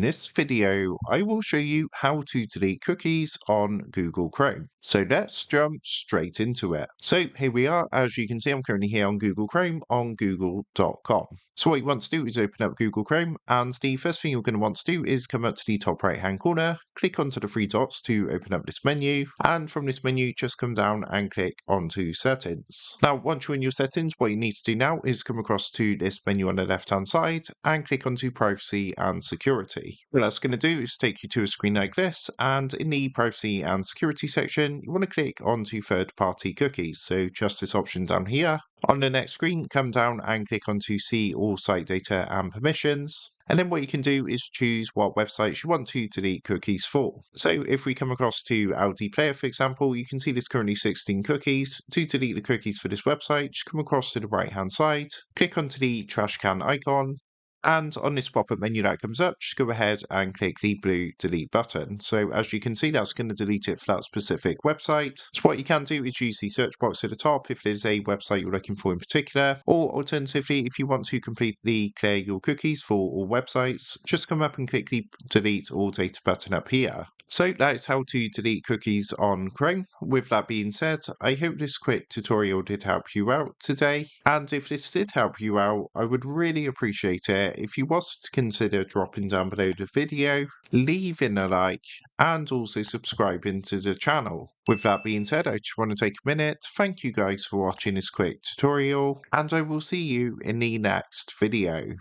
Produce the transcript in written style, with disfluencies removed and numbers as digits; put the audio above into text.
this video, I will show you how to delete cookies on Google Chrome. So let's jump straight into it. So here we are. As you can see, I'm currently here on Google Chrome on google.com. So what you want to do is open up Google Chrome, and the first thing you're going to want to do is come up to the top right hand corner, click onto the three dots to open up this menu, and from this menu just come down and click onto settings. Now once you're in your settings, what you need to do now is come across to this menu on the left hand side and click onto privacy and security. What that's going to do is take you to a screen like this, and in the privacy and security section you want to click onto third-party cookies, so just this option down here. On the next screen, come down and click onto see all site data and permissions. And then what you can do is choose what websites you want to delete cookies for. So if we come across to Audi Player, for example, you can see there's currently 16 cookies. To delete the cookies for this website, just come across to the right hand side, click onto the trash can icon, and on this pop-up menu that comes up, just go ahead and click the blue delete button. So as you can see, that's going to delete it for that specific website. So what you can do is use the search box at the top if there's a website you're looking for in particular, or alternatively, if you want to completely clear your cookies for all websites, just come up and click the delete all data button up here. So that is how to delete cookies on Chrome. With that being said, I hope this quick tutorial did help you out today. And if this did help you out, I would really appreciate it if you was to consider dropping down below the video, leaving a like, and also subscribing to the channel. With that being said, I just want to take a minute, thank you guys for watching this quick tutorial, and I will see you in the next video.